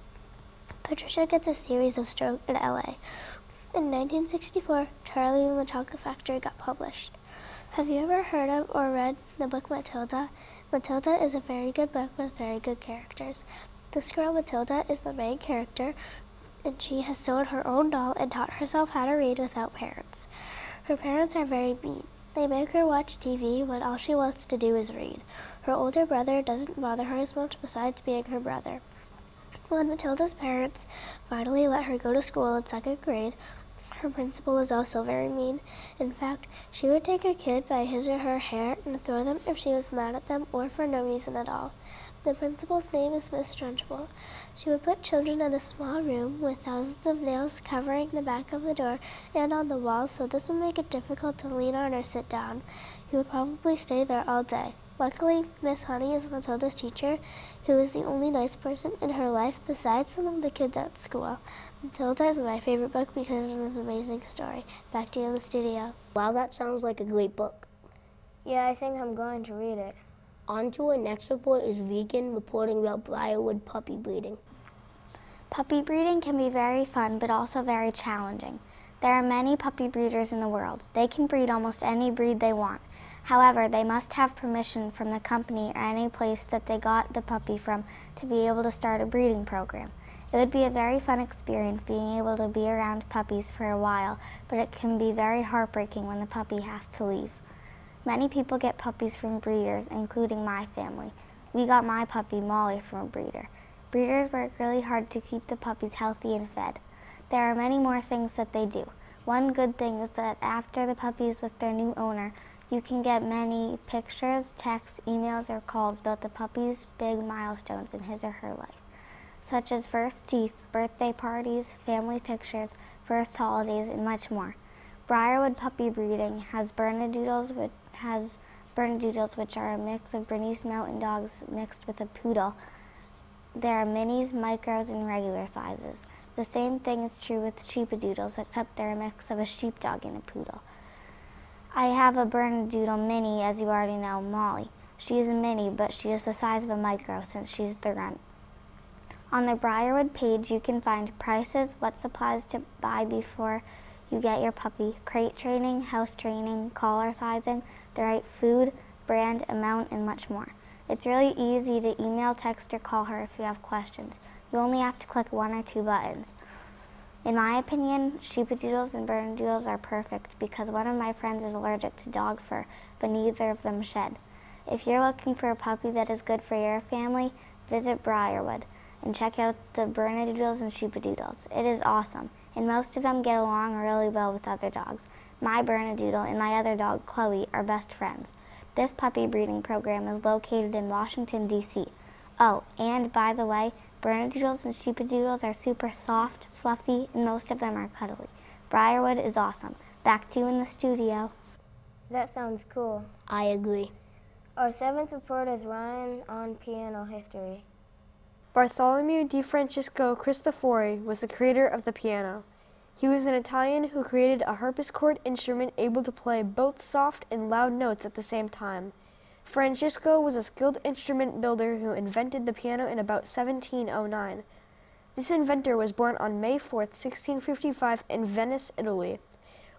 Patricia gets a series of strokes in LA. In 1964, Charlie and the Chocolate Factory got published. Have you ever heard of or read the book Matilda? Matilda is a very good book with very good characters. This girl, Matilda, is the main character, and she has sewed her own doll and taught herself how to read without parents. Her parents are very mean. They make her watch TV when all she wants to do is read. Her older brother doesn't bother her as much besides being her brother. When Matilda's parents finally let her go to school in 2nd grade, her principal was also very mean. In fact, she would take her kid by his or her hair and throw them if she was mad at them or for no reason at all. The principal's name is Miss Trunchbull. She would put children in a small room with thousands of nails covering the back of the door and on the walls, so this would make it difficult to lean on or sit down. You would probably stay there all day. Luckily, Miss Honey is Matilda's teacher, who is the only nice person in her life besides some of the kids at school. Matilda is my favorite book because it is an amazing story. Back to you in the studio. Wow, that sounds like a great book. Yeah, I think I'm going to read it. On to our next report is Vegan reporting about Briarwood puppy breeding. Puppy breeding can be very fun, but also very challenging. There are many puppy breeders in the world. They can breed almost any breed they want. However, they must have permission from the company or any place that they got the puppy from to be able to start a breeding program. It would be a very fun experience being able to be around puppies for a while, but it can be very heartbreaking when the puppy has to leave. Many people get puppies from breeders, including my family. We got my puppy Molly from a breeder. Breeders work really hard to keep the puppies healthy and fed. There are many more things that they do. One good thing is that after the puppy is with their new owner, you can get many pictures, texts, emails, or calls about the puppy's big milestones in his or her life, such as first teeth, birthday parties, family pictures, first holidays, and much more. Briarwood puppy breeding has Bernedoodles, which are a mix of Bernese Mountain Dogs mixed with a poodle. There are minis, micros, and regular sizes. The same thing is true with Sheepadoodles, except they're a mix of a sheepdog and a poodle. I have a Bernedoodle mini, as you already know, Molly. She is a mini, but she is the size of a micro since she's the runt. On the Briarwood page, you can find prices, what supplies to buy before you get your puppy, crate training, house training, collar sizing, the right food, brand, amount, and much more. It's really easy to email, text, or call her if you have questions. You only have to click 1 or 2 buttons. In my opinion, Sheepadoodles and Bernedoodles are perfect because one of my friends is allergic to dog fur, but neither of them shed. If you're looking for a puppy that is good for your family, visit Briarwood and check out the Bernedoodles and Sheepadoodles. It is awesome, and most of them get along really well with other dogs. My Bernedoodle and my other dog, Chloe, are best friends. This puppy breeding program is located in Washington, D.C. Oh, and by the way, Bernedoodles and Sheepadoodles are super soft, fluffy, and most of them are cuddly. Briarwood is awesome. Back to you in the studio. That sounds cool. I agree. Our 7th report is Ryan on piano history. Bartholomew di Francesco Cristofori was the creator of the piano. He was an Italian who created a harpsichord instrument able to play both soft and loud notes at the same time. Francesco was a skilled instrument builder who invented the piano in about 1709. This inventor was born on May 4th, 1655 in Venice, Italy.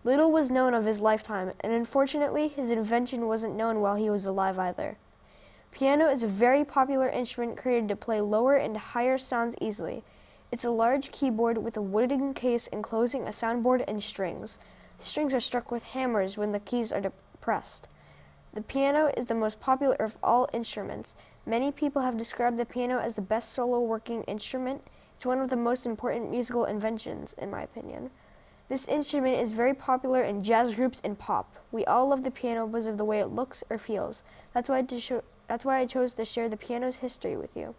Little was known of his lifetime, and unfortunately his invention wasn't known while he was alive either. Piano is a very popular instrument created to play lower and higher sounds easily. It's a large keyboard with a wooden case enclosing a soundboard and strings. The strings are struck with hammers when the keys are depressed. The piano is the most popular of all instruments. Many people have described the piano as the best solo working instrument. It's one of the most important musical inventions, in my opinion. This instrument is very popular in jazz groups and pop. We all love the piano because of the way it looks or feels. That's why I chose to share the piano's history with you.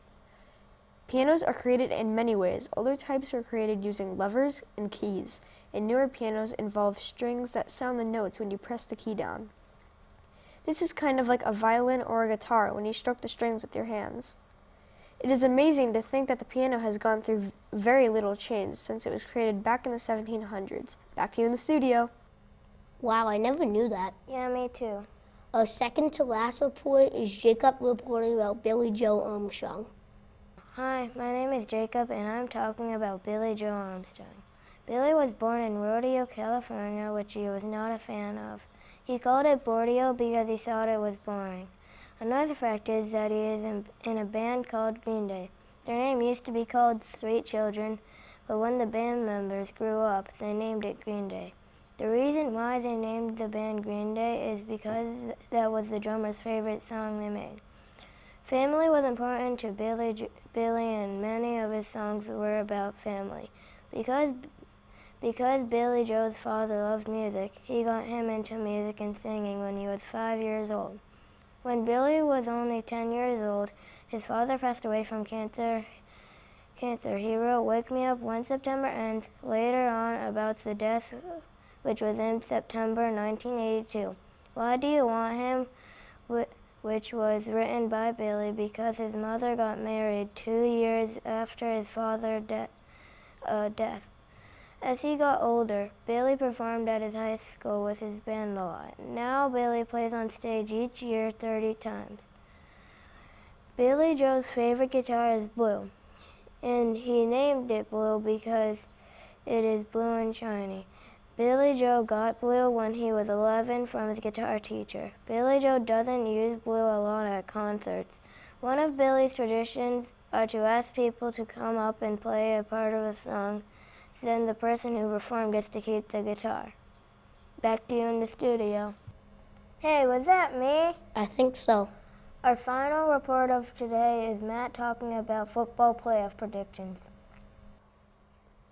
Pianos are created in many ways. Older types were created using levers and keys, and newer pianos involve strings that sound the notes when you press the key down. This is kind of like a violin or a guitar when you stroke the strings with your hands. It is amazing to think that the piano has gone through very little change since it was created back in the 1700s. Back to you in the studio. Wow, I never knew that. Yeah, me too. Our second to last report is Jacob reporting about Billy Joe Armstrong. Hi, my name is Jacob and I'm talking about Billy Joe Armstrong. Billy was born in Rodeo, California, which he was not a fan of. He called it Bordio because he thought it was boring. Another fact is that he is in a band called Green Day. Their name used to be called Sweet Children, but when the band members grew up, they named it Green Day. The reason why they named the band Green Day is because that was the drummer's favorite song they made. Family was important to Billy, and many of his songs were about family. Because Billy Joe's father loved music, he got him into music and singing when he was 5 years old. When Billy was only 10 years old, his father passed away from cancer. He wrote "Wake Me Up When September Ends" later on about the death, which was in September 1982. "Why Do You Want Him?" which was written by Billy because his mother got married 2 years after his father's death. As he got older, Billy performed at his high school with his band a lot. Now Billy plays on stage each year 30 times. Billy Joe's favorite guitar is blue, and he named it blue because it is blue and shiny. Billy Joe got blue when he was 11 from his guitar teacher. Billy Joe doesn't use blue a lot at concerts. One of Billy's traditions are to ask people to come up and play a part of a song. Then the person who performed gets to keep the guitar. Back to you in the studio. Hey, was that me? I think so. Our final report of today is Matt talking about football playoff predictions.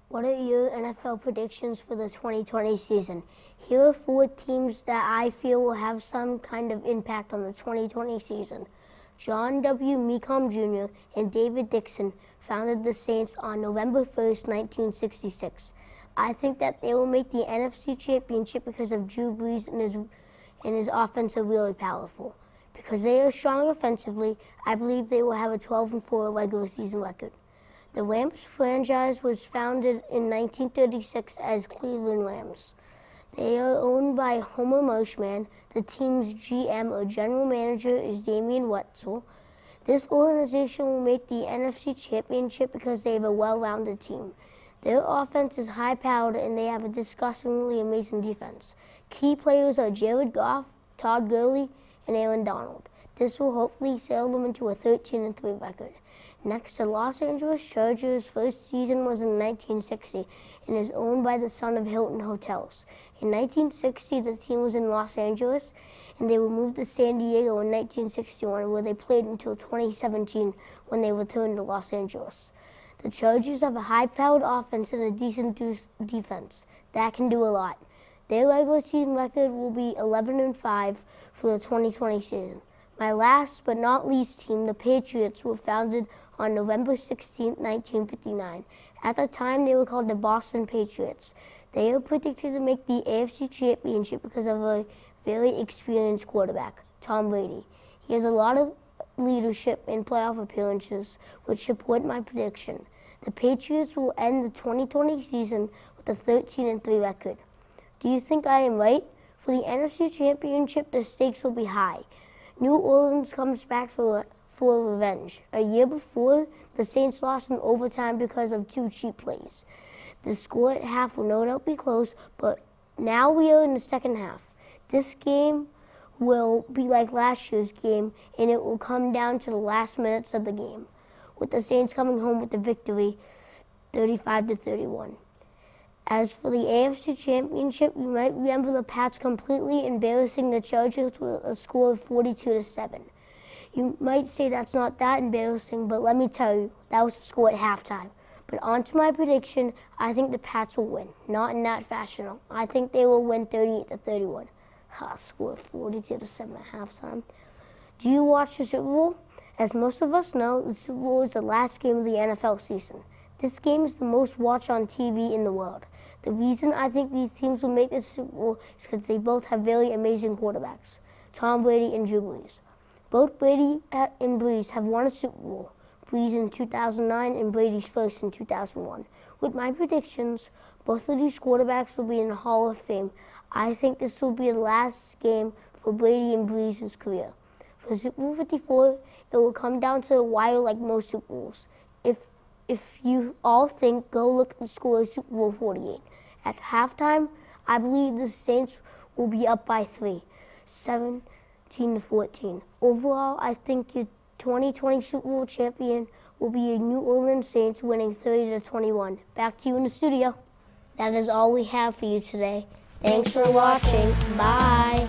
What are your NFL predictions for the 2020 season? Here are 4 teams that I feel will have some kind of impact on the 2020 season. John W. Mecom Jr. and David Dixon founded the Saints on November 1st, 1966. I think that they will make the NFC Championship because of Drew Brees and his offense are really powerful. Because they are strong offensively, I believe they will have a 12-4 regular season record. The Rams franchise was founded in 1936 as Cleveland Rams. They are owned by Homer Marshman. The team's GM or general manager is Damian Wetzel. This organization will make the NFC Championship because they have a well-rounded team. Their offense is high-powered and they have a disgustingly amazing defense. Key players are Jared Goff, Todd Gurley, and Aaron Donald. This will hopefully sail them into a 13-3 record. Next, the Los Angeles Chargers' first season was in 1960 and is owned by the son of Hilton Hotels. In 1960, the team was in Los Angeles, and they were moved to San Diego in 1961, where they played until 2017 when they returned to Los Angeles. The Chargers have a high-powered offense and a decent defense. That can do a lot. Their regular season record will be 11-5 for the 2020 season. My last but not least team, the Patriots, were founded on November 16, 1959. At the time, they were called the Boston Patriots. They are predicted to make the AFC Championship because of a very experienced quarterback, Tom Brady. He has a lot of leadership and playoff appearances, which support my prediction. The Patriots will end the 2020 season with a 13-3 record. Do you think I am right? For the NFC Championship, the stakes will be high. New Orleans comes back for revenge. A year before, the Saints lost in overtime because of 2 cheap plays. The score at half will no doubt be close, but now we are in the second half. This game will be like last year's game, and it will come down to the last minutes of the game, with the Saints coming home with the victory, 35-31. As for the AFC Championship, you might remember the Pats completely embarrassing the Chargers with a score of 42-7. You might say that's not that embarrassing, but let me tell you, that was the score at halftime. But on to my prediction, I think the Pats will win. Not in that fashion. I think they will win 38-31. Score 42-7 at halftime. Do you watch the Super Bowl? As most of us know, the Super Bowl is the last game of the NFL season. This game is the most watched on TV in the world. The reason I think these teams will make this Super Bowl is because they both have very amazing quarterbacks, Tom Brady and Drew Brees. Both Brady and Brees have won a Super Bowl, Brees in 2009 and Brady's first in 2001. With my predictions, both of these quarterbacks will be in the Hall of Fame. I think this will be the last game for Brady and Brees' career. For Super Bowl 54, it will come down to the wire like most Super Bowls. If you all think, go look at the score of Super Bowl 48. At halftime, I believe the Saints will be up by 3, 17-14. Overall, I think your 2020 Super Bowl champion will be your New Orleans Saints, winning 30-21. Back to you in the studio. That is all we have for you today. Thanks for watching. Bye.